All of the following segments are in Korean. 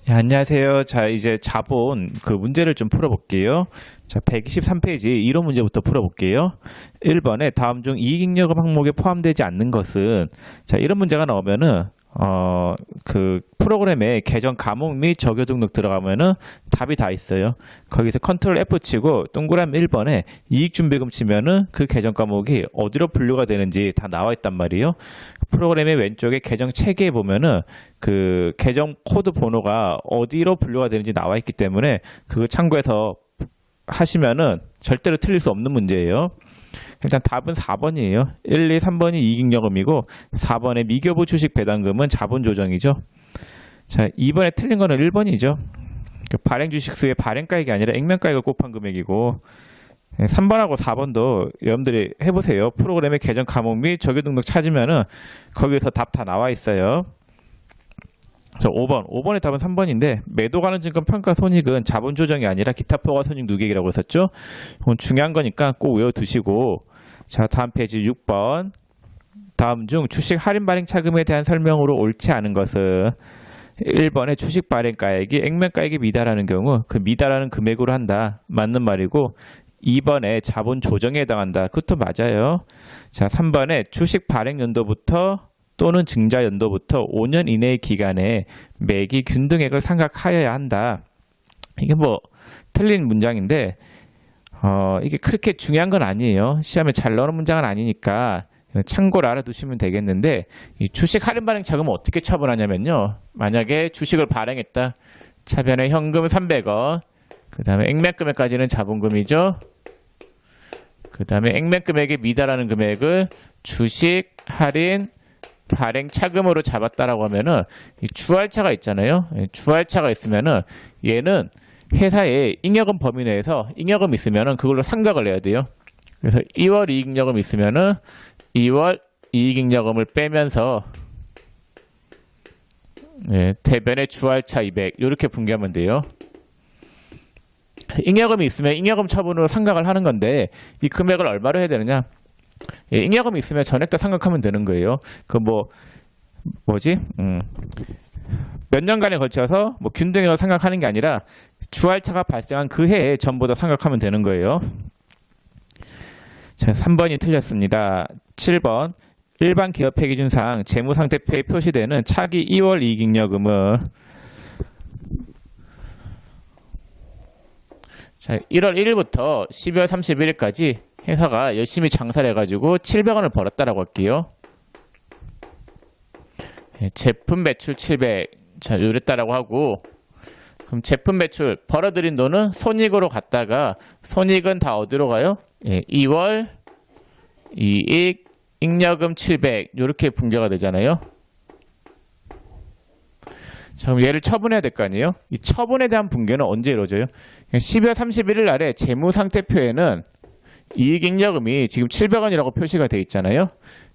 네, 안녕하세요. 자, 이제 자본 그 문제를 좀 풀어볼게요. 자, 123페이지 이론 문제부터 풀어볼게요. 1번에 다음 중 이익잉여금 항목에 포함되지 않는 것은, 자, 이런 문제가 나오면은 그 프로그램에 계정 과목 및 적요 등록 들어가면은 답이 다 있어요. 거기서 컨트롤 F 치고 동그라미 1번에 이익준비금 치면은 그 계정 과목이 어디로 분류가 되는지 다 나와 있단 말이에요. 프로그램의 왼쪽에 계정 체계에 보면은 그 계정 코드 번호가 어디로 분류가 되는지 나와 있기 때문에 그거 참고해서 하시면은 절대로 틀릴 수 없는 문제예요. 일단 답은 4번이에요. 1, 2, 3번이 이익잉여금이고 4번의 미교부 주식 배당금은 자본 조정이죠. 자, 2번에 틀린 거는 1번이죠. 발행 주식수의 발행가액이 아니라 액면가액을 곱한 금액이고 3번하고 4번도 여러분들이 해보세요. 프로그램의 계정 과목 및 적요 등록 찾으면은 거기서 답 다 나와 있어요. 자, 5번의 답은 3번인데 매도 가능 증권 평가 손익은 자본 조정이 아니라 기타 포괄 손익 누계액이라고 했었죠. 이건 중요한 거니까 꼭 외워두시고, 자, 다음 페이지 6번. 다음 중 주식 할인 발행 차금에 대한 설명으로 옳지 않은 것은 1번에 주식 발행가액이 액면가액에 미달하는 경우 그 미달하는 금액으로 한다. 맞는 말이고, 2번에 자본 조정에 해당한다. 그것도 맞아요. 자, 3번에 주식 발행 연도부터 또는 증자 연도부터 5년 이내의 기간에 매기 균등액을 상각하여야 한다. 이게 뭐 틀린 문장인데 이게 그렇게 중요한 건 아니에요. 시험에 잘 나오는 문장은 아니니까 참고를 알아두시면 되겠는데, 이 주식 할인 발행 자금은 어떻게 처분하냐면요. 만약에 주식을 발행했다. 차변에 현금 300원, 그 다음에 액면금액까지는 자본금이죠. 그 다음에 액면금액에 미달하는 금액을 주식 할인 발행 차금으로 잡았다라고 하면은 이 주할차가 있잖아요. 주할차가 있으면은 얘는 회사에 잉여금 범위 내에서 잉여금 있으면은 그걸로 상각을 내야 돼요. 그래서 2월 이익잉여금 있으면은 2월 이익잉여금을 빼면서 대변의 주할차 200 이렇게 분개하면 돼요. 잉여금이 있으면 잉여금 처분으로 상각을 하는 건데 이 금액을 얼마로 해야 되느냐? 잉여금이 있으면 전액 다 상각하면 되는 거예요. 그 몇 년간에 걸쳐서 뭐 균등액을 상각하는 게 아니라 주할차가 발생한 그 해에 전부 다 상각하면 되는 거예요. 자, 3번이 틀렸습니다. 7번. 일반 기업회 기준상 재무상태표에 표시되는 차기 2월 이익잉여금은, 자, 1월 1일부터 12월 31일까지 회사가 열심히 장사를 해가지고 700원을 벌었다라고 할게요. 제품 매출 700, 자, 이랬다라고 하고, 그럼 제품 매출 벌어들인 돈은 손익으로 갔다가 손익은 다 어디로 가요? 2월 이익 잉여금 700 이렇게 분개가 되잖아요. 자, 그럼 얘를 처분해야 될 거 아니에요? 이 처분에 대한 분개는 언제 이루어져요? 12월 31일 날에 재무상태표에는 이익잉여금이 지금 700원이라고 표시가 되어 있잖아요.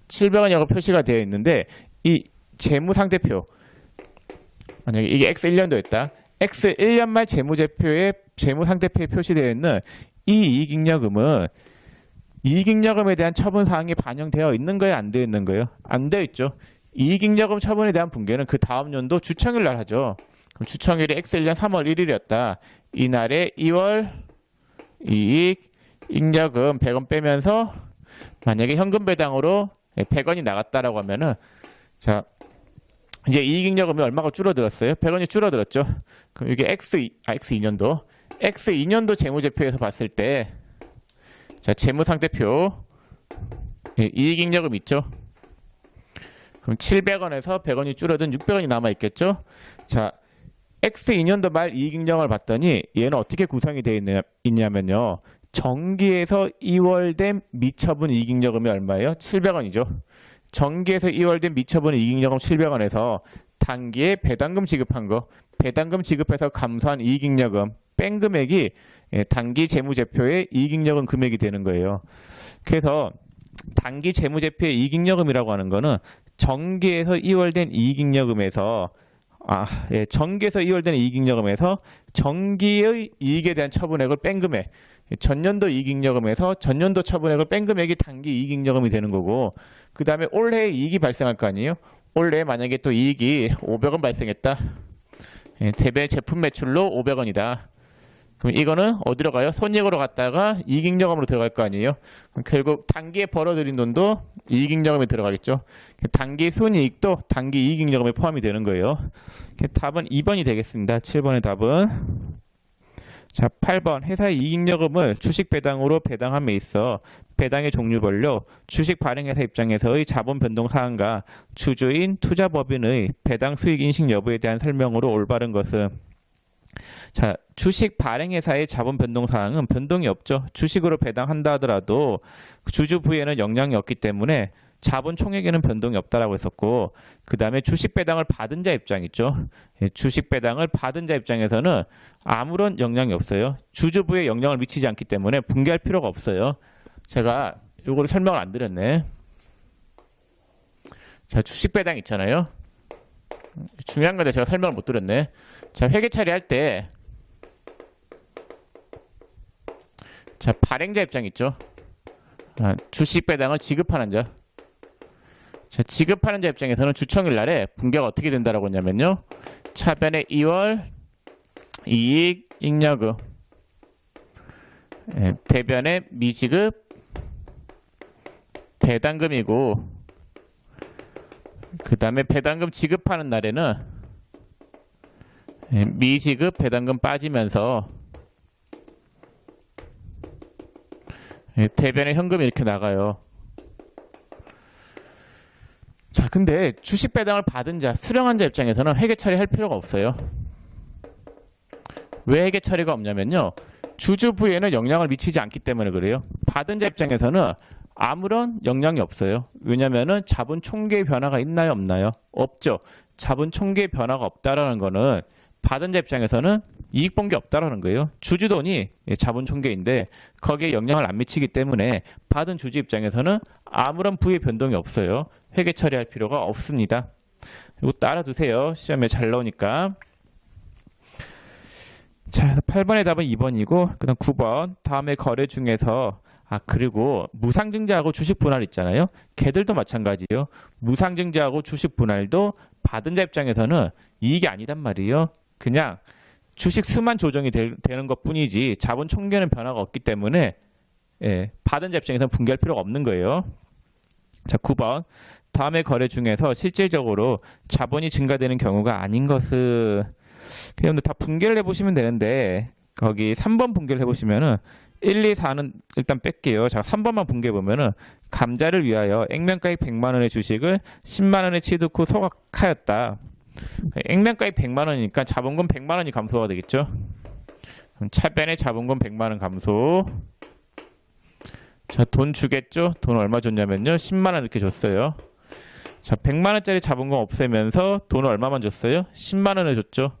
700원이라고 표시가 되어 있는데 이 재무상태표, 만약에 이게 X1년도였다. X1년 말 재무상태표에 표시되어 있는 이 이익잉여금은 이익잉여금에 대한 처분사항이 반영되어 있는 거예요? 안 되어 있는 거예요? 안 되어 있죠. 이익잉여금 처분에 대한 분개는 그 다음 연도 주청일 날 하죠. 그럼 주청일이 X1년 3월 1일이었다. 이날에 2월 이익 잉여금 100원 빼면서 만약에 현금 배당으로 100원이 나갔다라고 하면은, 자, 이제 이익잉여금이 얼마가 줄어들었어요? 100원이 줄어들었죠. 그럼 이게 X2년도 재무제표에서 봤을 때, 자, 재무상태표 이익잉여금 있죠. 그럼 700원에서 100원이 줄어든 600원이 남아있겠죠. 자, X2년도 말 이익잉여금을 봤더니 얘는 어떻게 구성이 되어 있냐면요. 정기에서 2월된 미처분 이익잉여금이 얼마예요? 700원이죠. 정기에서 2월된 미처분 이익잉여금 700원에서 단기에 배당금 지급한 거, 배당금 지급해서 감소한 이익잉여금 뺀 금액이 단기 재무제표의 이익잉여금 금액이 되는 거예요. 그래서 단기 재무제표의 이익잉여금이라고 하는 거는 정기에서 2월된 이익잉여금에서 정기에서 2월된 이익잉여금에서 정기의 이익에 대한 처분액을 뺀 금액, 전년도 이익잉여금에서 전년도 처분액을 뺀 금액이 단기 이익잉여금이 되는 거고, 그 다음에 올해 이익이 발생할 거 아니에요? 올해 만약에 또 이익이 500원 발생했다. 대변 제품 매출로 500원이다. 그럼 이거는 어디로 가요? 손익으로 갔다가 이익잉여금으로 들어갈 거 아니에요? 그럼 결국 단기에 벌어들인 돈도 이익잉여금에 들어가겠죠. 단기 순이익도 단기 이익잉여금에 포함이 되는 거예요. 답은 2번이 되겠습니다. 7번의 답은. 자, 8번 회사의 이익잉여금을 주식 배당으로 배당함에 있어 배당의 종류별로 주식 발행회사 입장에서의 자본 변동 사항과 주주인 투자법인의 배당 수익 인식 여부에 대한 설명으로 올바른 것은. 자, 주식 발행회사의 자본 변동 사항은 변동이 없죠. 주식으로 배당한다 하더라도 주주 부에는 영향이 없기 때문에 자본 총액에는 변동이 없다라고 했었고, 그 다음에 주식 배당을 받은 자 입장 있죠. 주식 배당을 받은 자 입장에서는 아무런 영향이 없어요. 주주 부에 영향을 미치지 않기 때문에 붕괴할 필요가 없어요. 제가 이걸 설명을 안 드렸네. 자, 주식 배당 있잖아요. 중요한 건데 제가 설명을 못 드렸네. 자, 회계 처리할 때 자, 발행자 입장 있죠. 주식 배당을 지급하는 자. 자, 지급하는 자 입장에서는 주총일 날에 붕괴가 어떻게 된다라고 했냐면요. 차변의 2월 이익 잉여금, 대변의 미지급 배당금이고, 그 다음에 배당금 지급하는 날에는 미지급 배당금 빠지면서 대변의 현금이 이렇게 나가요. 자, 근데 주식 배당을 받은 자, 수령한 자 입장에서는 회계 처리할 필요가 없어요. 왜 회계 처리가 없냐면요. 주주 부에는 영향을 미치지 않기 때문에 그래요. 받은 자 입장에서는 아무런 영향이 없어요. 왜냐면은 자본 총계의 변화가 있나요, 없나요? 없죠. 자본 총계의 변화가 없다라는 거는 받은 자 입장에서는 이익 본 게 없다라는 거예요. 주주 돈이 자본 총계인데 거기에 영향을 안 미치기 때문에 받은 주주 입장에서는 아무런 부의 변동이 없어요. 회계 처리할 필요가 없습니다. 이거 따라두세요. 시험에 잘 나오니까. 자, 8번의 답은 2번이고, 그 다음 9번. 다음의 거래 중에서, 그리고 무상증자하고 주식 분할 있잖아요. 걔들도 마찬가지예요. 무상증자하고 주식 분할도 받은 자 입장에서는 이익이 아니단 말이에요. 그냥 주식 수만 조정이 되는 것 뿐이지 자본 총계는 변화가 없기 때문에 받은 자 입장에서는 붕괴할 필요가 없는 거예요. 자, 9번. 다음의 거래 중에서 실질적으로 자본이 증가되는 경우가 아닌 것은. 여러분들 다 붕괴를 해보시면 되는데 거기 3번 붕괴를 해보시면은 1, 2, 4는 일단 뺄게요. 자, 3번만 붕괴해보면은 감자를 위하여 액면가액 100만원의 주식을 10만원에 취득 후 소각하였다. 액면가액 100만원이니까 자본금 100만원이 감소가 되겠죠. 그럼 차변의 자본금 100만원 감소. 자, 돈 주겠죠? 돈 얼마 줬냐면요. 10만원 이렇게 줬어요. 자, 100만원짜리 자본금 없애면서 돈을 얼마만 줬어요? 10만원을 줬죠.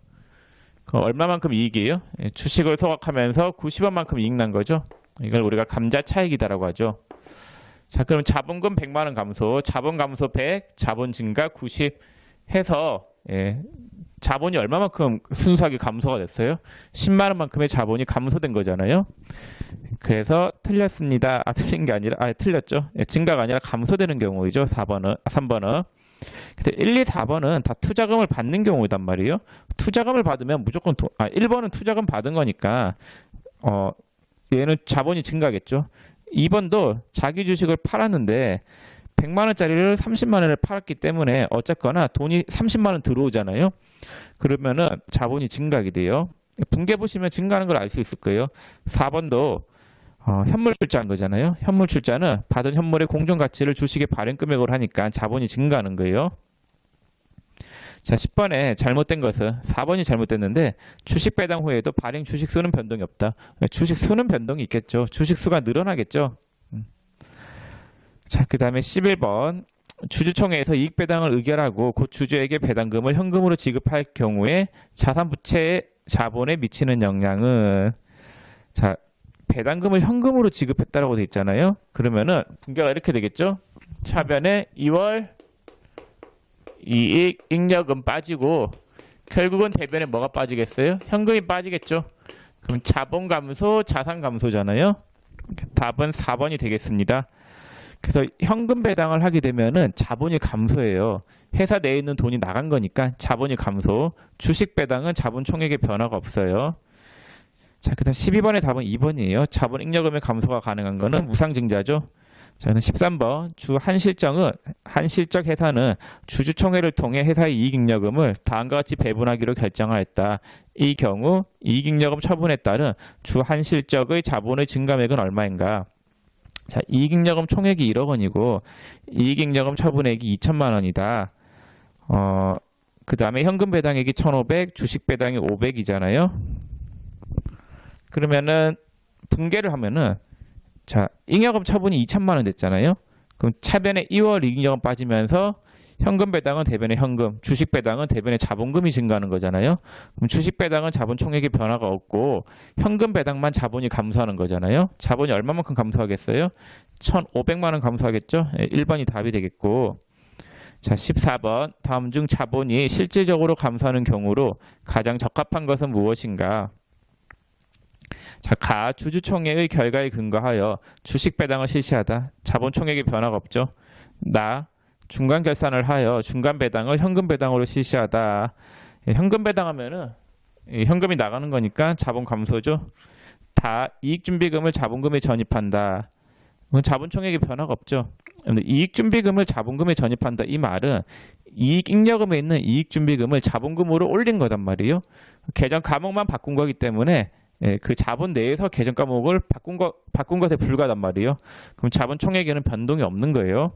그럼 얼마만큼 이익이에요? 주식을 소각하면서 90원만큼 이익 난 거죠. 이걸 우리가 감자 차익이다라고 하죠. 자, 그럼 자본금 100만원 감소, 자본 감소 100, 자본 증가 90 해서 자본이 얼마만큼 순수하게 감소가 됐어요? 10만원만큼의 자본이 감소된 거잖아요. 그래서 틀렸습니다. 틀린 게 아니라, 틀렸죠. 증가가 아니라 감소되는 경우이죠. 3번은. 근데 1, 2, 4번은 다 투자금을 받는 경우단 말이에요. 투자금을 받으면 무조건 1번은 투자금 받은 거니까 얘는 자본이 증가겠죠. 2번도 자기 주식을 팔았는데 100만원짜리를 30만원을 팔았기 때문에 어쨌거나 돈이 30만원 들어오잖아요. 그러면은 자본이 증가하게 돼요. 붕괴 보시면 증가하는 걸 알 수 있을 거예요. 4번도 현물 출자한 거잖아요. 현물 출자는 받은 현물의 공정 가치를 주식의 발행 금액으로 하니까 자본이 증가하는 거예요. 자, 10번에 잘못된 것은 4번이 잘못됐는데 주식 배당 후에도 발행 주식 수는 변동이 없다. 주식 수는 변동이 있겠죠. 주식 수가 늘어나겠죠. 자, 그 다음에 11번. 주주총회에서 이익 배당을 의결하고 곧 주주에게 배당금을 현금으로 지급할 경우에 자산 부채의 자본에 미치는 영향은. 자, 배당금을 현금으로 지급했다라고 돼 있잖아요. 그러면은 붕괴가 이렇게 되겠죠. 차변에 2월 이익 잉여금 빠지고 결국은 대변에 뭐가 빠지겠어요? 현금이 빠지겠죠. 그럼 자본 감소, 자산 감소잖아요. 답은 4번이 되겠습니다. 그래서 현금 배당을 하게 되면은 자본이 감소해요. 회사 내에 있는 돈이 나간 거니까 자본이 감소. 주식 배당은 자본 총액의 변화가 없어요. 자, 그다음 12번의 답은 2번이에요. 자본 잉여금의 감소가 가능한 거는 무상증자죠. 저는 13번 주 한실적 회사는 주주총회를 통해 회사의 이익잉여금을 다음과 같이 배분하기로 결정하였다. 이 경우 이익잉여금 처분에 따른 주 한실적의 자본의 증가액은 얼마인가? 자, 이익잉여금 총액이 1억 원이고 이익잉여금 처분액이 2천만 원이다. 그 다음에 현금 배당액이 1,500, 주식 배당이 500이잖아요. 그러면은 분개를 하면은 자, 잉여금 처분이 2천만 원 됐잖아요. 그럼 차변에 2월 이익잉여금 빠지면서 현금 배당은 대변의 현금, 주식 배당은 대변의 자본금이 증가하는 거잖아요. 그럼 주식 배당은 자본 총액의 변화가 없고 현금 배당만 자본이 감소하는 거잖아요. 자본이 얼마만큼 감소하겠어요? 1,500만 원 감소하겠죠? 1번이 답이 되겠고. 자, 14번 다음 중 자본이 실질적으로 감소하는 경우로 가장 적합한 것은 무엇인가? 자, 가 주주총회의 결과에 근거하여 주식 배당을 실시하다. 자본 총액의 변화가 없죠. 나 중간 결산을 하여 중간 배당을 현금 배당으로 실시하다. 현금 배당하면은 현금이 나가는 거니까 자본 감소죠. 다 이익준비금을 자본금에 전입한다. 자본 총액의 변화가 없죠. 근데 이익준비금을 자본금에 전입한다. 이 말은 이익잉여금에 있는 이익준비금을 자본금으로 올린 거단 말이에요. 계정 과목만 바꾼 거기 때문에 그 자본 내에서 계정 과목을 바꾼 것에 불과하단 말이에요. 그럼 자본 총액에는 변동이 없는 거예요.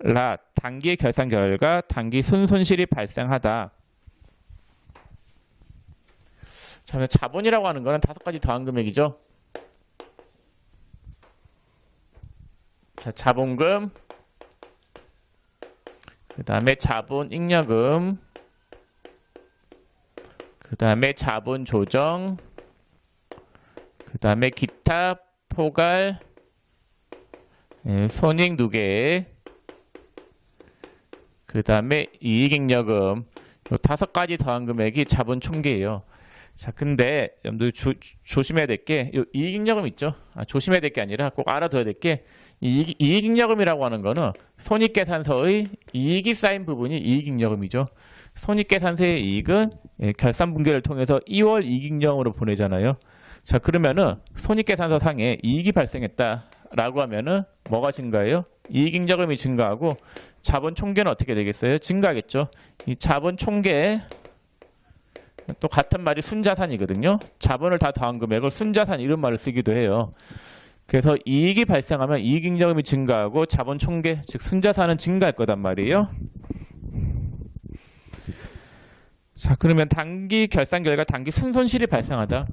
라 단기 결산 결과 단기 순손실이 발생하다. 자, 자본이라고 하는 거는 5가지 더한 금액이죠. 자, 자본금, 그 다음에 자본잉여금, 그 다음에 자본조정, 그 다음에 기타, 포괄, 손익 누계, 그 다음에 이익잉여금, 요 5가지 더한 금액이 자본 총계예요. 자, 근데 여러분들 조심해야 될 게 이익잉여금 있죠? 조심해야 될 게 아니라 꼭 알아둬야 될 게 이익잉여금이라고 하는 거는 손익계산서의 이익이 쌓인 부분이 이익잉여금이죠. 손익계산서의 이익은 결산 분기를 통해서 2월 이익잉여금으로 보내잖아요. 자, 그러면은 손익계산서 상에 이익이 발생했다라고 하면은 뭐가 증가해요? 이익잉여금이 증가하고 자본 총계는 어떻게 되겠어요? 증가하겠죠. 이 자본 총계 또 같은 말이 순자산이거든요. 자본을 다 더한 금액을 순자산 이런 말을 쓰기도 해요. 그래서 이익이 발생하면 이익잉여금이 증가하고 자본 총계 즉 순자산은 증가할 거단 말이에요. 자, 그러면 단기 결산 결과 단기 순손실이 발생하다.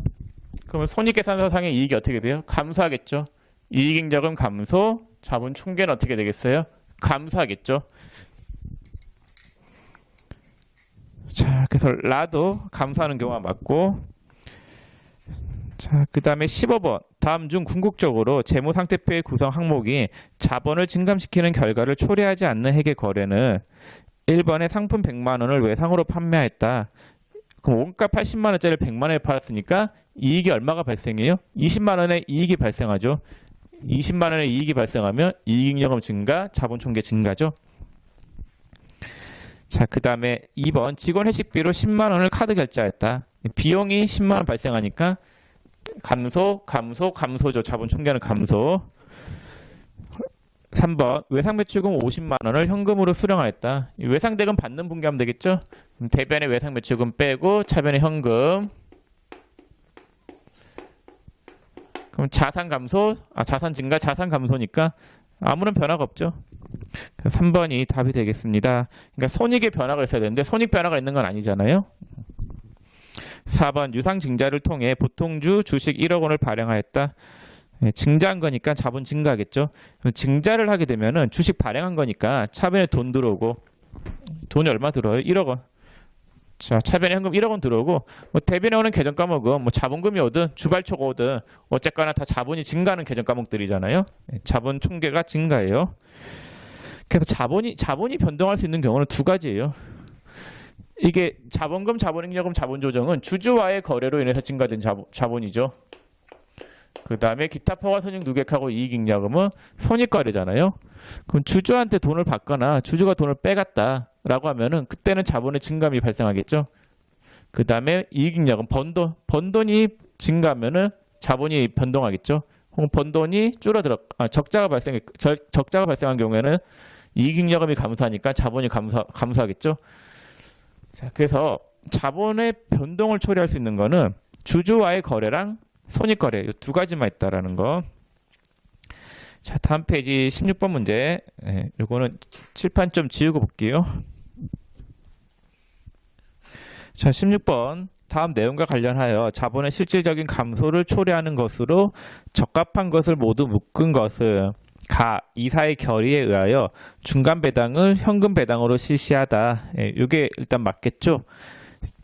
그러면 손익계산서상의 이익이 어떻게 돼요? 감소하겠죠. 이익잉여금 감소, 자본 총계는 어떻게 되겠어요? 감소하겠죠. 자, 그래서 라도 감소하는 경우가 맞고. 자, 그 다음에 15번 다음 중 궁극적으로 재무상태표의 구성 항목이 자본을 증감시키는 결과를 초래하지 않는 회계 거래는 1번에 상품 100만 원을 외상으로 판매했다. 그럼 원가 80만 원짜리 100만 원에 팔았으니까 이익이 얼마가 발생해요? 20만 원의 이익이 발생하죠. 20만 원의 이익이 발생하면 이익잉여금 증가, 자본 총계 증가죠. 자, 그 다음에 2번 직원 회식비로 10만 원을 카드 결제했다. 비용이 10만 원 발생하니까 감소죠. 자본 총계는 감소. 3번 외상매출금 50만 원을 현금으로 수령하였다. 외상대금 받는 분기하면 되겠죠. 대변의 외상매출금 빼고 차변의 현금. 그럼 자산 감소, 자산 증가, 자산 감소니까 아무런 변화가 없죠. 3번이 답이 되겠습니다. 그러니까 손익의 변화가 있어야 되는데 손익 변화가 있는 건 아니잖아요. 4번 유상증자를 통해 보통주 주식 1억 원을 발행하였다. 증자한 거니까 자본 증가하겠죠. 증자를 하게 되면은 주식 발행한 거니까 차변에 돈 들어오고 돈이 얼마 들어요? 1억 원. 자, 차변에 현금 1억 원 들어오고 대변에 오는 계정 과목은 자본금이 오든 주발초가 오든 어쨌거나 다 자본이 증가하는 계정 과목들이잖아요. 자본 총계가 증가해요. 그래서 자본이 변동할 수 있는 경우는 2가지예요. 이게 자본금, 자본잉여금, 자본조정은 주주와의 거래로 인해서 증가된 자본이죠. 그 다음에 기타 포괄 손익 누계하고 이익잉여금은 손익거래잖아요. 그럼 주주한테 돈을 받거나 주주가 돈을 빼갔다라고 하면은 그때는 자본의 증감이 발생하겠죠. 그 다음에 이익잉여금 번 돈이 증가하면은 자본이 변동하겠죠. 혹은 번 돈이 적자가 발생한 경우에는 이익잉여금이 감소하니까 자본이 감소하겠죠. 자, 그래서 자본의 변동을 처리할 수 있는 거는 주주와의 거래랑 손익거래 이 두 가지만 있다라는 거. 자, 다음 페이지 16번 문제. 요거는 칠판 좀 지우고 볼게요. 자, 16번. 다음 내용과 관련하여 자본의 실질적인 감소를 초래하는 것으로 적합한 것을 모두 묶은 것은 이사의 결의에 의하여 중간 배당을 현금 배당으로 실시하다. 이게 일단 맞겠죠?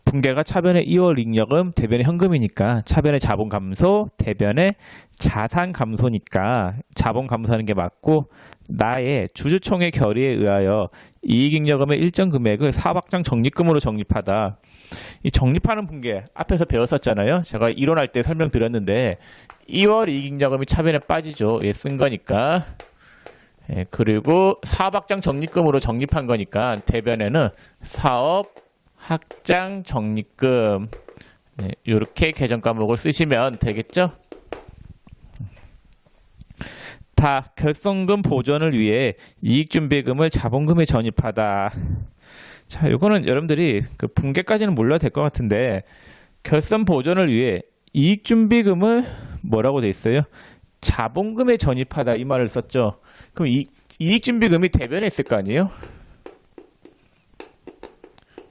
분계가 차변의 이월 잉여금, 대변의 현금이니까 차변의 자본 감소, 대변의 자산 감소니까 자본 감소하는 게 맞고, 나의 주주총회 결의에 의하여 이익잉여금의 일정 금액을 사업확장 적립금으로 적립하다. 이 적립하는 분계 앞에서 배웠었잖아요. 제가 이론할 때 설명드렸는데 2월 이익잉여금이 차변에 빠지죠. 쓴 거니까. 그리고 사업확장 적립금으로 적립한 거니까 대변에는 사업 확장 적립금 이렇게 계정 과목을 쓰시면 되겠죠. 다 결손금 보존을 위해 이익준비금을 자본금에 전입하다. 자, 이거는 여러분들이 그 분계까지는 몰라도 될 것 같은데 결손 보존을 위해 이익준비금을 뭐라고 돼 있어요? 자본금에 전입하다 이 말을 썼죠. 그럼 이익준비금이 대변에 있을 거 아니에요?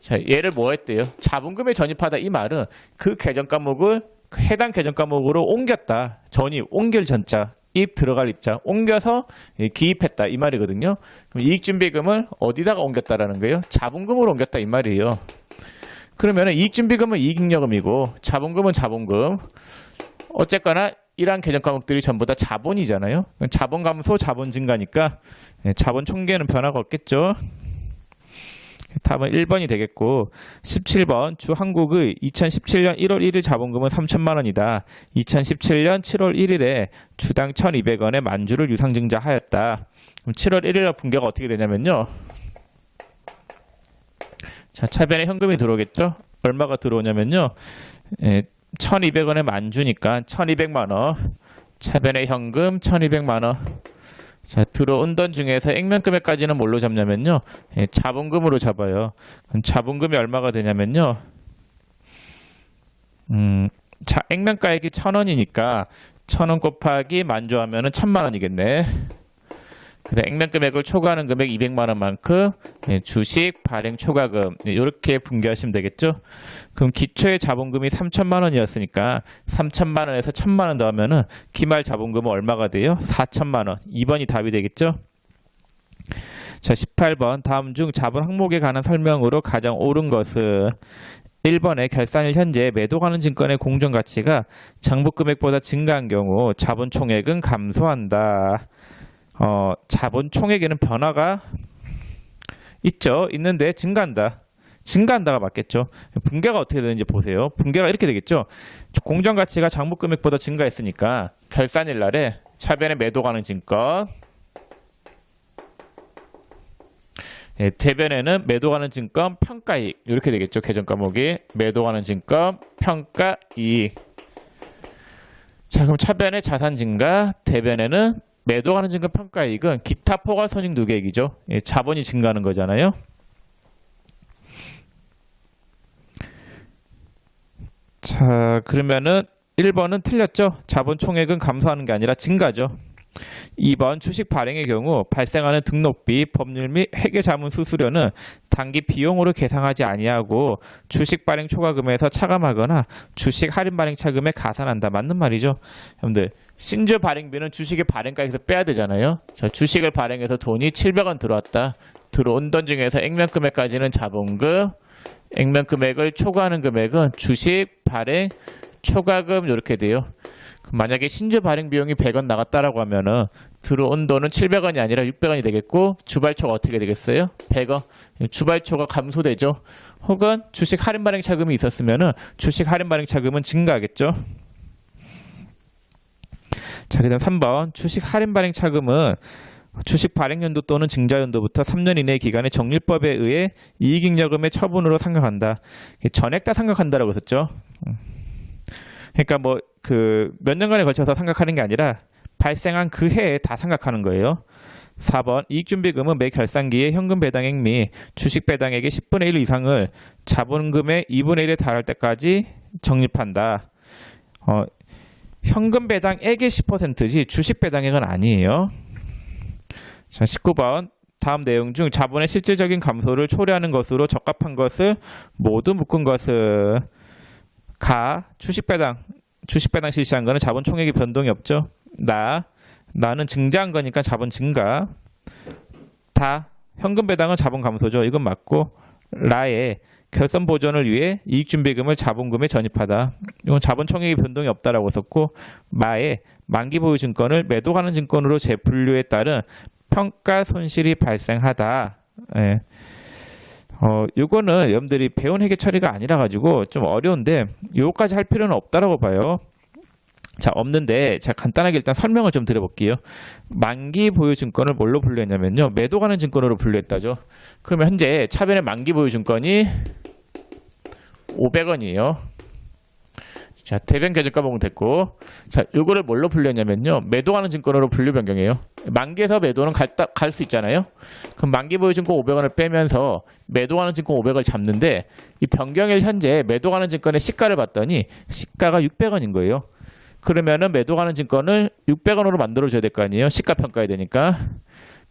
자, 얘를 뭐 했대요? 자본금에 전입하다 이 말은 그 계정 과목을 해당 계정 과목으로 옮겼다. 전입, 옮길 전자, 입 들어갈 입자, 옮겨서 기입했다 이 말이거든요. 그럼 이익준비금을 어디다가 옮겼다라는 거예요? 자본금으로 옮겼다 이 말이에요. 그러면 이익준비금은 이익잉여금이고 자본금은 자본금. 어쨌거나 이러한 계정 과목들이 전부 다 자본이잖아요. 자본 감소, 자본 증가니까 자본 총계는 변화가 없겠죠. 답은 1번이 되겠고, 17번 주한국의 2017년 1월 1일 자본금은 3천만 원이다. 2017년 7월 1일에 주당 1,200원의 만주를 유상증자하였다. 그럼 7월 1일 분계가 어떻게 되냐면요. 자, 차변에 현금이 들어오겠죠. 얼마가 들어오냐면요. 1,200원의 만주니까 1,200만 원. 차변에 현금 1,200만 원. 자, 들어온 돈 중에서 액면 금액까지는 뭘로 잡냐면요. 자본금으로 잡아요. 그럼 자본금이 얼마가 되냐면요. 자, 액면가액이 1,000원이니까 1,000원 곱하기 만주 하면은 1,000만 원이겠네. 그다음 액면 금액을 초과하는 금액 200만 원만큼 주식 발행 초과금 이렇게 분개하시면 되겠죠. 그럼 기초의 자본금이 3천만 원이었으니까 3천만 원에서 1,000만 원 더하면은 기말 자본금은 얼마가 돼요? 4천만 원. 2번이 답이 되겠죠. 자, 18번 다음 중 자본 항목에 관한 설명으로 가장 옳은 것은 1번에 결산일 현재 매도가는 증권의 공정가치가 장부금액보다 증가한 경우 자본 총액은 감소한다. 자본 총액에는 변화가 있죠. 있는데 증가한다. 증가한다가 맞겠죠. 분계가 어떻게 되는지 보세요. 분계가 이렇게 되겠죠. 공정가치가 장부금액보다 증가했으니까 결산일 날에 차변에 매도가는 증권, 대변에는 매도가는 증권 평가이익 이렇게 되겠죠. 계정 과목이 매도가는 증권 평가이익. 자, 그럼 차변에 자산 증가, 대변에는 매도가는 증권 평가이익은 기타 포괄 손익 누계액이죠. 자본이 증가하는 거잖아요. 자, 그러면은 1번은 틀렸죠. 자본 총액은 감소하는 게 아니라 증가죠. 2번 주식 발행의 경우 발생하는 등록비, 법률 및 회계자문 수수료는 단기 비용으로 계상하지 아니하고 주식 발행 초과금에서 차감하거나 주식 할인 발행 차금에 가산한다. 맞는 말이죠. 여러분들 신주 발행비는 주식의 발행가에서 빼야 되잖아요. 자, 주식을 발행해서 돈이 700원 들어왔다. 들어온 돈 중에서 액면 금액까지는 자본금, 액면 금액을 초과하는 금액은 주식 발행 초과금 이렇게 돼요. 만약에 신주 발행 비용이 100원 나갔다라고 하면은 들어온 돈은 700원이 아니라 600원이 되겠고 주발초가 어떻게 되겠어요? 100원. 주발초가 감소되죠. 혹은 주식 할인 발행 차금이 있었으면은 주식 할인 발행 차금은 증가하겠죠. 자, 그다음 3번 주식 할인 발행 차금은 주식 발행 연도 또는 증자 연도부터 3년 이내 기간의 적립법에 의해 이익잉여금의 처분으로 상각한다. 전액 다 상각한다라고 했었죠. 그러니까 뭐 그 몇 년간에 걸쳐서 상각하는 게 아니라 발생한 그 해에 다 상각하는 거예요. 4번 이익준비금은 매 결산기에 현금 배당액 및 주식 배당액의 10분의 1 이상을 자본금의 2분의 1에 달할 때까지 적립한다. 현금 배당액의 10%지 주식 배당액은 아니에요. 자, 19번 다음 내용 중 자본의 실질적인 감소를 초래하는 것으로 적합한 것을 모두 묶은 것을 가 주식 배당 실시한 거는 자본 총액의 변동이 없죠. 나는 증자한 거니까 자본 증가. 다 현금 배당은 자본 감소죠. 이건 맞고 라의 결선 보전을 위해 이익준비금을 자본금에 전입하다. 이건 자본 총액의 변동이 없다라고 썼고 마의 만기 보유 증권을 매도 가능 증권으로 재분류에 따른 평가 손실이 발생하다. 예. 요거는 여러분들이 배운 회계 처리가 아니라 가지고 좀 어려운데 요거까지 할 필요는 없다라고 봐요. 자, 없는데 자, 간단하게 일단 설명을 좀 드려볼게요. 만기 보유 증권을 뭘로 분류했냐면요, 매도 가능 증권으로 분류했다죠. 그러면 현재 차변의 만기 보유 증권이 500원이에요. 자, 대변 계정가 보면 됐고, 자, 요거를 뭘로 분류했냐면요, 매도 가능 증권으로 분류 변경해요. 만기에서 매도는 갈 수 있잖아요. 그럼 만기 보유 증권 500원을 빼면서 매도 가능 증권 500원을 잡는데 이 변경일 현재 매도 가능 증권의 시가를 봤더니 시가가 600원인 거예요. 그러면은 매도 가능 증권을 600원으로 만들어줘야 될 거 아니에요. 시가 평가해야 되니까.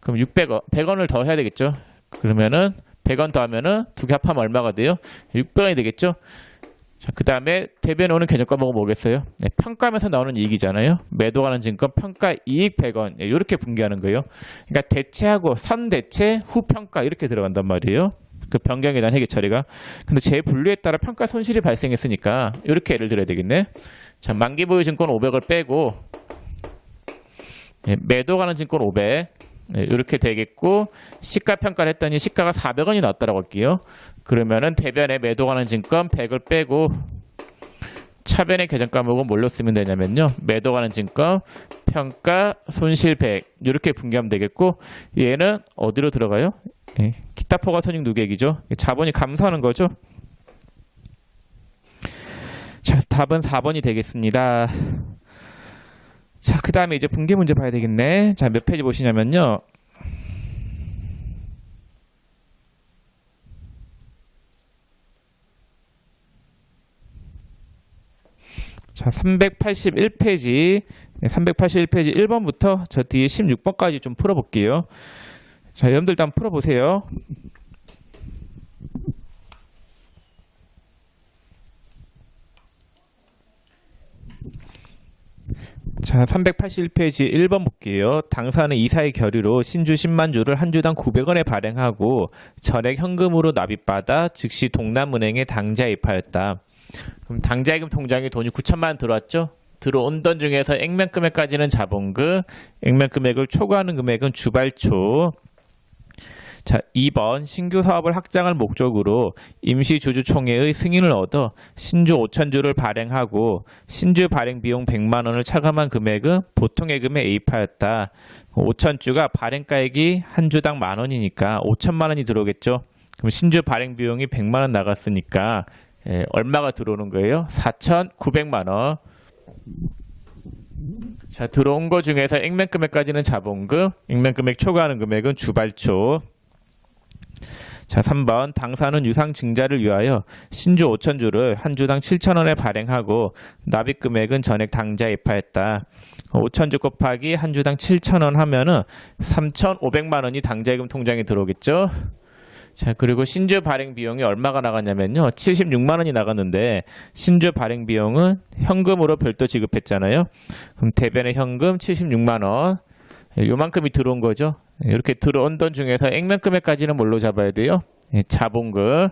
그럼 600원, 100원을 더 해야 되겠죠. 그러면은 100원 더 하면은 두 개 합하면 얼마가 돼요? 600원이 되겠죠. 자, 그 다음에 대변에 오는 계정가 보고 뭐겠어요? 네, 평가하면서 나오는 이익이잖아요. 매도 가능 증권 평가 이익 100원. 네, 이렇게 분기하는 거예요. 그러니까 대체하고 선대체 후평가 이렇게 들어간단 말이에요. 그 변경에 대한 회계 처리가. 근데 재분류에 따라 평가 손실이 발생했으니까 이렇게 예를 들어야 되겠네. 자, 만기 보유 증권 500을 빼고 네, 매도 가능 증권 500 네, 이렇게 되겠고 시가 평가를 했더니 시가가 400원이 나왔다라고 할게요. 그러면은 대변에 매도 가능 증권 100을 빼고 차변의 계정가 목은 뭘로 쓰면 되냐면요, 매도 가능 증권 평가 손실 100 이렇게 분기하면 되겠고 얘는 어디로 들어가요? 네, 기타 포괄 손익 누계액이죠. 자본이 감소하는 거죠. 자, 답은 4번이 되겠습니다. 자, 그 다음에 이제 분기 문제 봐야 되겠네. 자, 몇 페이지 보시냐면요, 자, 381페이지 1번부터 저 뒤에 16번까지 좀 풀어볼게요. 자, 여러분들 일단 풀어보세요. 자, 381페이지 1번 볼게요. 당사는 이사의 결의로 신주 10만 주를 한 주당 900원에 발행하고 전액 현금으로 납입받아 즉시 동남은행에 당자입하였다. 그럼 당자예금 통장에 돈이 9천만 원 들어왔죠? 들어온 돈 중에서 액면 금액까지는 자본금, 액면 금액을 초과하는 금액은 주발초. 자, 2번 신규 사업을 확장할 목적으로 임시주주총회의 승인을 얻어 신주 5,000주를 발행하고 신주 발행 비용 100만 원을 차감한 금액은 보통예금에 에입하였다. 5,000주가 발행가액이 한 주당 만 원이니까 5천만 원이 들어오겠죠. 그럼 신주 발행 비용이 100만 원 나갔으니까 얼마가 들어오는 거예요? 4,900만 원. 자, 들어온 거 중에서 액면 금액까지는 자본금, 액면 금액 초과하는 금액은 주발초. 자, 3번 당사는 유상 증자를 위하여 신주 5,000주를 한 주당 7,000원에 발행하고 납입 금액은 전액 당자입하였다. 5,000주 곱하기 한 주당 7,000원 하면은 3,500만 원이 당자예금 통장에 들어오겠죠. 자, 그리고 신주 발행 비용이 얼마가 나갔냐면요, 76만 원이 나갔는데 신주 발행 비용은 현금으로 별도 지급했잖아요. 그럼 대변의 현금 76만 원, 요만큼이 들어온 거죠. 이렇게 들어온 돈 중에서 액면 금액까지는 뭘로 잡아야 돼요? 자본금.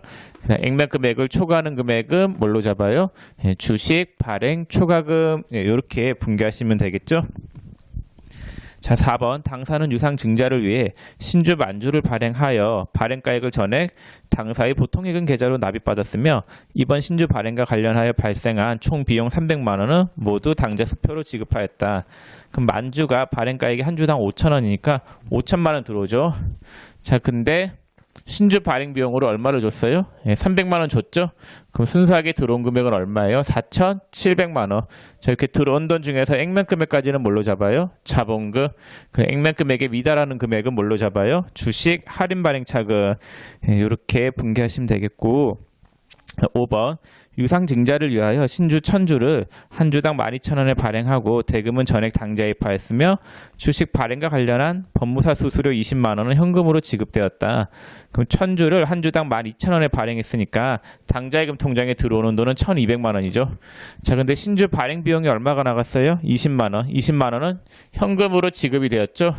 액면 금액을 초과하는 금액은 뭘로 잡아요? 주식, 발행, 초과금. 이렇게 분기하시면 되겠죠. 자, 4번 당사는 유상 증자를 위해 신주 만주를 발행하여 발행가액을 전액 당사의 보통예금 계좌로 납입받았으며 이번 신주 발행과 관련하여 발생한 총 비용 300만 원은 모두 당자 수표로 지급하였다. 그럼 만주가 발행가액이 한 주당 5,000원이니까 5천만 원 들어오죠. 자, 근데 신주 발행 비용으로 얼마를 줬어요? 300만 원 줬죠? 그럼 순수하게 들어온 금액은 얼마예요? 4,700만 원. 자, 이렇게 들어온 돈 중에서 액면 금액까지는 뭘로 잡아요? 자본금. 그 액면 금액에 미달하는 금액은 뭘로 잡아요? 주식 할인 발행 차금. 이렇게 분개하시면 되겠고. 5번 유상 증자를 위하여 신주 1000주를 한 주당 12,000원에 발행하고 대금은 전액 당자입하였으며 주식 발행과 관련한 법무사 수수료 20만 원은 현금으로 지급되었다. 그럼 1000주를 한 주당 12,000원에 발행했으니까 당자예금 통장에 들어오는 돈은 1,200만 원이죠. 자, 근데 신주 발행 비용이 얼마가 나갔어요? 20만 원. 20만 원은 현금으로 지급이 되었죠.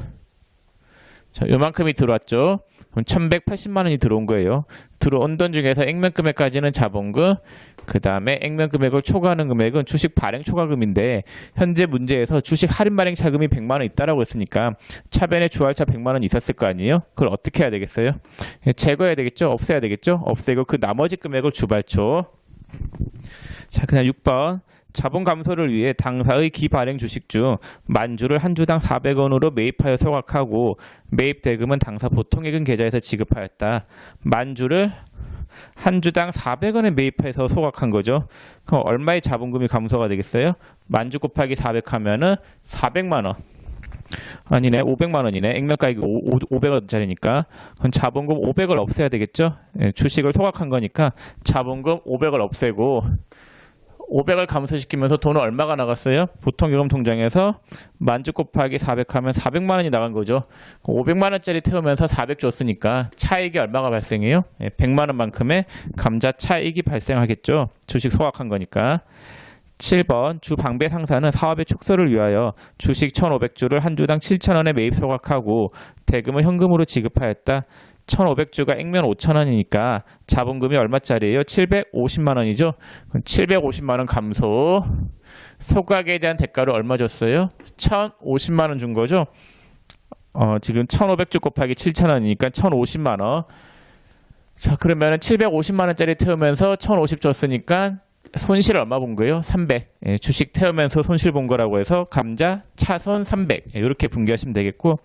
자, 요만큼이 들어왔죠. 그럼 1,180만 원이 들어온 거예요. 들어온 돈 중에서 액면 금액까지는 자본금, 그 다음에 액면 금액을 초과하는 금액은 주식 발행 초과금인데 현재 문제에서 주식 할인 발행 차금이 100만 원 있다라고 했으니까 차변에 주할차 100만 원 있었을 거 아니에요? 그걸 어떻게 해야 되겠어요? 제거해야 되겠죠? 없애야 되겠죠? 없애고 그 나머지 금액을 주발초. 자, 그다음 6번. 자본 감소를 위해 당사의 기발행 주식 중 만주를 한 주당 400원으로 매입하여 소각하고 매입 대금은 당사 보통예금 계좌에서 지급하였다. 만주를 한 주당 400원에 매입해서 소각한 거죠. 그럼 얼마의 자본금이 감소가 되겠어요? 만주 곱하기 400 하면은 400만 원. 아니네, 500만 원이네. 액면가액이 500원짜리니까. 그럼 자본금 500을 없애야 되겠죠? 주식을 소각한 거니까 자본금 500을 없애고 500을 감소시키면서 돈은 얼마가 나갔어요? 보통예금 통장에서 만주 곱하기 400 하면 400만 원이 나간 거죠. 500만 원짜리 태우면서 400 줬으니까 차익이 얼마가 발생해요? 100만 원만큼의 감자 차익이 발생하겠죠. 주식 소각한 거니까. 7번 주 방배 상사는 사업의 축소를 위하여 주식 1,500주를 한 주당 7,000원에 매입 소각하고 대금을 현금으로 지급하였다. 1,500주가 액면 5,000원이니까 자본금이 얼마짜리예요? 750만 원이죠. 750만 원 감소. 소각에 대한 대가로 얼마 줬어요? 1,050만 원 준 거죠. 지금 1,500주 곱하기 7,000원이니까 1,050만 원. 자, 그러면 750만 원짜리 태우면서 1,050 줬으니까 손실 얼마 본 거예요? 300. 주식 태우면서 손실 본 거라고 해서 감자 차손 300. 이렇게 분개하시면 되겠고.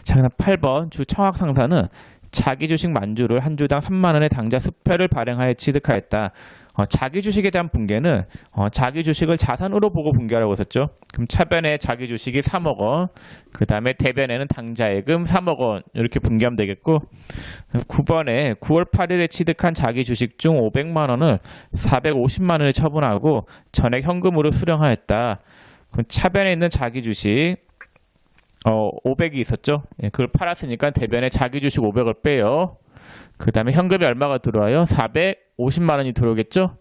자, 그다음 8번 주 청약 상사는 자기 주식 만주를 한 주당 3만 원의 당자 수표를 발행하여 취득하였다. 자기 주식에 대한 분개는 자기 주식을 자산으로 보고 분개하라고 했었죠. 그럼 차변에 자기 주식이 3억 원, 그 다음에 대변에는 당자예금 3억 원 이렇게 분개하면 되겠고 9번에 9월 8일에 취득한 자기 주식 중 500만 원을 450만 원에 처분하고 전액 현금으로 수령하였다. 그럼 차변에 있는 자기 주식 500이 있었죠. 그걸 팔았으니까 대변에 자기 주식 500을 빼요. 그 다음에 현금이 얼마가 들어와요? 450만 원이 들어오겠죠.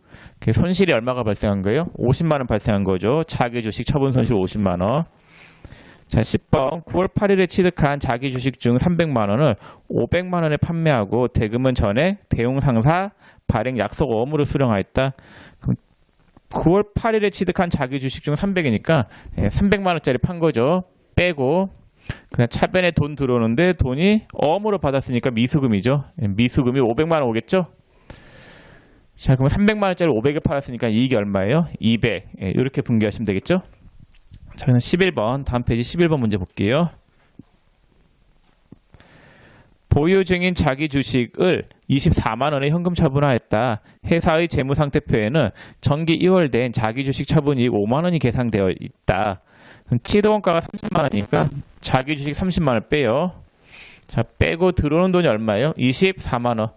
손실이 얼마가 발생한 거예요? 50만 원 발생한 거죠. 자기 주식 처분 손실 50만 원. 자, 10번 9월 8일에 취득한 자기 주식 중 300만 원을 500만 원에 판매하고 대금은 전액 대웅상사 발행 약속어음으로 수령하였다. 그럼 9월 8일에 취득한 자기 주식 중 300이니까 300만 원짜리 판 거죠. 빼고 그냥 차변에 돈 들어오는데 돈이 어음으로 받았으니까 미수금이죠. 미수금이 500만 원 오겠죠. 자, 그럼 300만 원짜리 500에 팔았으니까 이익이 얼마예요? 200. 이렇게 분개하시면 되겠죠. 자, 그럼 11번 다음 페이지 11번 문제 볼게요. 보유 중인 자기 주식을 24만 원에 현금 처분하였다. 회사의 재무상태표에는 전기 2월 된 자기 주식 처분이익 5만 원이 계산되어 있다. 취득원가가 30만 원이니까 자기 주식 30만 원 빼요. 자, 빼고 들어오는 돈이 얼마예요? 24만 원.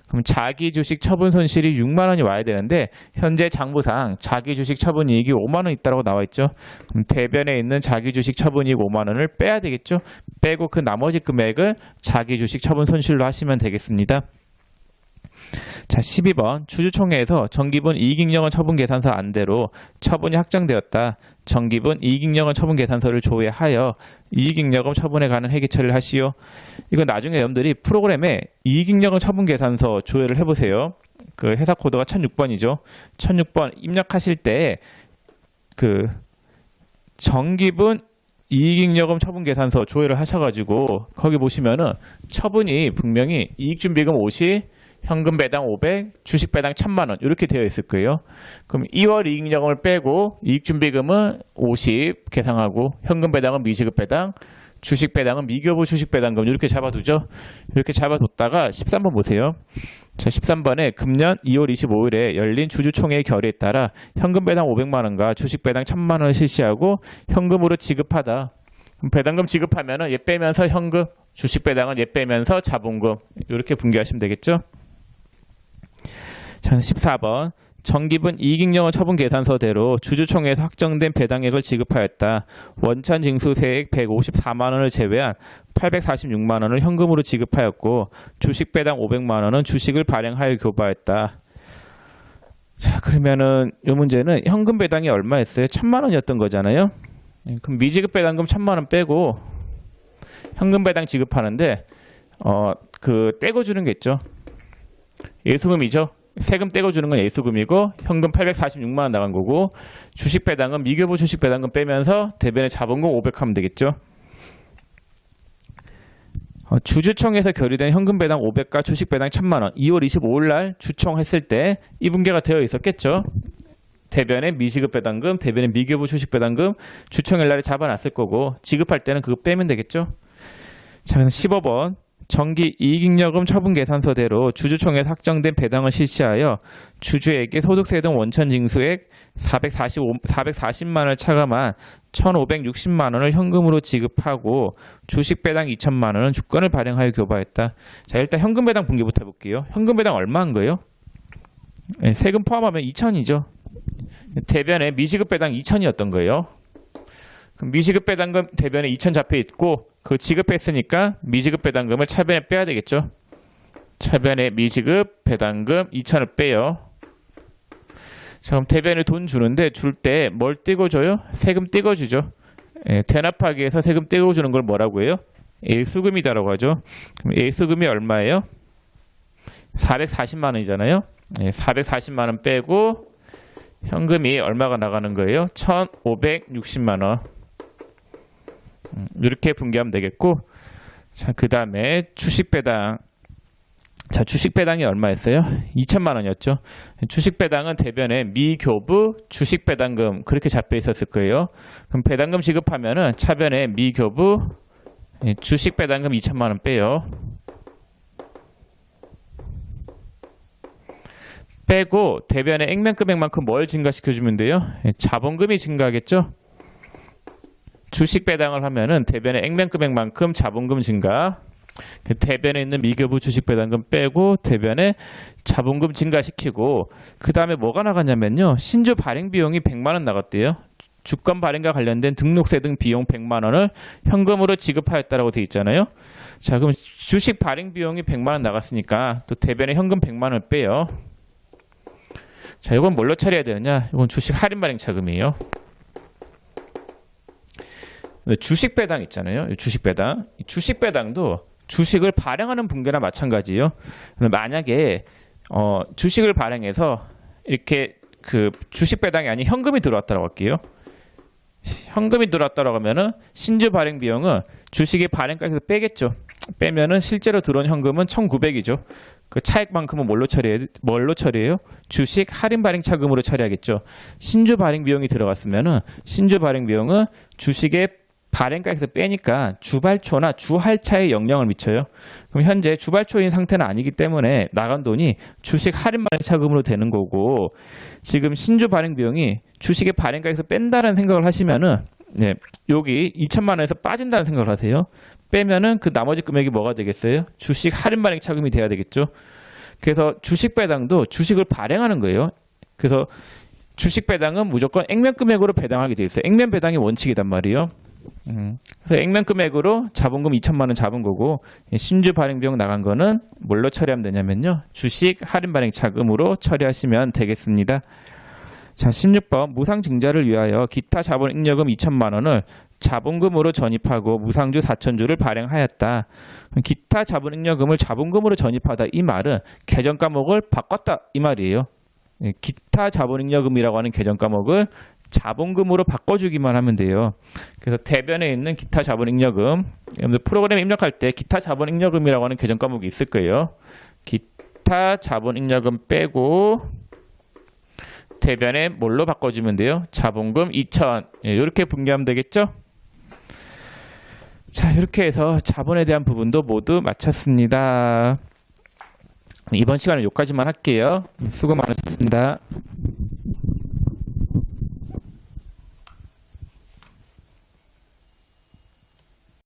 그럼 자기 주식 처분 손실이 6만 원이 와야 되는데 현재 장부상 자기 주식 처분 이익이 5만 원 있다고 나와 있죠. 그럼 대변에 있는 자기 주식 처분 이익 5만 원을 빼야 되겠죠. 빼고 그 나머지 금액을 자기 주식 처분 손실로 하시면 되겠습니다. 자, 12번 주주총회에서 정기분 이익잉여건 처분 계산서 안대로 처분이 확정되었다. 정기분 이익잉여건 처분 계산서를 조회하여 이익잉여건 처분에 관한 회계 처리를 하시오. 이거 나중에 여러분들이 프로그램에 이익잉여건 처분 계산서 조회를 해보세요. 그 회사 코드가 1006번이죠. 1006번 입력하실 때 그 정기분 이익잉여금 처분 계산서 조회를 하셔가지고 거기 보시면은 처분이 분명히 이익준비금 50, 현금 배당 500, 주식 배당 1000만 원 이렇게 되어 있을 거예요. 그럼 2월 이익잉여금을 빼고 이익준비금은 50 계상하고 현금 배당은 미지급 배당, 주식 배당은 미교부 주식 배당금 이렇게 잡아두죠. 이렇게 잡아뒀다가 13번 보세요. 자, 13번에 금년 2월 25일에 열린 주주총회 결의에 따라 현금 배당 500만 원과 주식 배당 1000만 원을 실시하고 현금으로 지급하다. 그럼 배당금 지급하면은 얘 빼면서 현금, 주식 배당은 얘 빼면서 자본금 이렇게 분개하시면 되겠죠. 자, 14번. 정기분 이익잉여금 처분 계산서대로 주주총회에서 확정된 배당액을 지급하였다. 원천 징수 세액 154만 원을 제외한 846만 원을 현금으로 지급하였고 주식 배당 500만 원은 주식을 발행하여 교부하였다. 자, 그러면은 이 문제는 현금 배당이 얼마였어요? 1000만 원이었던 거잖아요. 그럼 미지급 배당금 1000만 원 빼고 현금 배당 지급하는데 떼고 주는 게 있죠. 예수금이죠. 세금 떼고 주는 건 예수금이고 현금 846만 원 나간 거고 주식 배당은 미교부 주식 배당금 빼면서 대변에 자본금 500 하면 되겠죠. 주주총회에서 결의된 현금 배당 500과 주식 배당 1000만 원 2월 25일 날 주총했을 때 이 분개가 되어 있었겠죠. 대변에 미지급 배당금, 대변에 미교부 주식 배당금 주총일 날에 잡아놨을 거고 지급할 때는 그거 빼면 되겠죠. 자, 그럼 15번. 정기 이익잉여금 처분 계산서대로 주주총회에서 확정된 배당을 실시하여 주주에게 소득세 등 원천 징수액 440만 원을 차감한 1560만 원을 현금으로 지급하고 주식 배당 2천만 원은 주권을 발행하여 교부하였다. 자, 일단 현금 배당 분개부터 해볼게요. 현금 배당 얼마인 거예요? 네, 세금 포함하면 2천이죠. 대변에 미지급 배당 2천이었던 거예요. 그럼 미지급 배당금 대변에 2천 잡혀 있고 그 지급했으니까 미지급 배당금을 차변에 빼야 되겠죠. 차변에 미지급 배당금 2천을 빼요. 자, 그럼 대변에 돈 주는데 줄 때 뭘 떼고 줘요? 세금 떼고 주죠. 대납하기 위해서 세금 떼고 주는 걸 뭐라고 해요? 예수금이다라고 하죠. 그럼 예수금이 얼마예요? 440만 원이잖아요. 440만 원 빼고 현금이 얼마가 나가는 거예요? 1560만 원. 이렇게 분개하면 되겠고, 자, 그 다음에 주식 배당. 자, 주식 배당이 얼마였어요? 2천만 원이었죠. 주식 배당은 대변에 미교부 주식 배당금 그렇게 잡혀 있었을 거예요. 그럼 배당금 지급하면은 차변에 미교부 주식 배당금 2천만 원 빼요. 빼고 대변에 액면금액만큼 뭘 증가시켜주면 돼요? 자본금이 증가하겠죠? 주식 배당을 하면은 대변에 액면금액만큼 자본금 증가. 대변에 있는 미교부 주식 배당금 빼고 대변에 자본금 증가시키고 그 다음에 뭐가 나갔냐면요. 신주 발행 비용이 100만 원 나갔대요. 주권 발행과 관련된 등록세 등 비용 100만 원을 현금으로 지급하였다라고 돼 있잖아요. 자, 그럼 주식 발행 비용이 100만 원 나갔으니까 또 대변에 현금 100만 원을 빼요. 자, 이건 뭘로 처리해야 되느냐? 이건 주식 할인 발행 차금이에요. 주식 배당 있잖아요. 주식 배당. 주식 배당도 주식을 발행하는 분개나 마찬가지예요. 만약에 주식을 발행해서 이렇게 그 주식 배당이 아닌 현금이 들어왔다고 할게요. 현금이 들어왔다고 하면은 신주 발행 비용은 주식의 발행가에서 빼겠죠. 빼면은 실제로 들어온 현금은 1,900이죠. 그 차액만큼은 뭘로 처리해요? 주식 할인 발행 차금으로 처리하겠죠. 신주 발행 비용이 들어갔으면은 신주 발행 비용은 주식의 발행가에서 빼니까 주발초나 주할차에 영향을 미쳐요. 그럼 현재 주발초인 상태는 아니기 때문에 나간 돈이 주식 할인 발행 차금으로 되는 거고, 지금 신주 발행 비용이 주식의 발행가에서 뺀다는 생각을 하시면은 여기 2천만 원에서 빠진다는 생각을 하세요. 빼면은 그 나머지 금액이 뭐가 되겠어요? 주식 할인 발행 차금이 돼야 되겠죠. 그래서 주식 배당도 주식을 발행하는 거예요. 그래서 주식 배당은 무조건 액면 금액으로 배당하게 돼 있어요. 액면 배당이 원칙이단 말이에요. 그래서 액면 금액으로 자본금 2천만 원 잡은 거고, 신주 발행 비용 나간 거는 뭘로 처리하면 되냐면요. 주식 할인 발행 차금으로 처리하시면 되겠습니다. 자, 16번 무상증자를 위하여 기타 자본 잉여금 2천만 원을 자본금으로 전입하고 무상주 4천주를 발행하였다. 기타 자본 잉여금을 자본금으로 전입하다, 이 말은 계정 과목을 바꿨다 이 말이에요. 기타 자본 잉여금이라고 하는 계정 과목을 자본금으로 바꿔주기만 하면 돼요. 그래서 대변에 있는 기타 자본잉여금, 여러분들 프로그램 입력할 때 기타 자본잉여금이라고 하는 계정 과목이 있을 거예요. 기타 자본잉여금 빼고 대변에 뭘로 바꿔주면 돼요? 자본금 2,000. 이렇게 분개하면 되겠죠? 자, 이렇게 해서 자본에 대한 부분도 모두 마쳤습니다. 이번 시간은 여기까지만 할게요. 수고 많으셨습니다.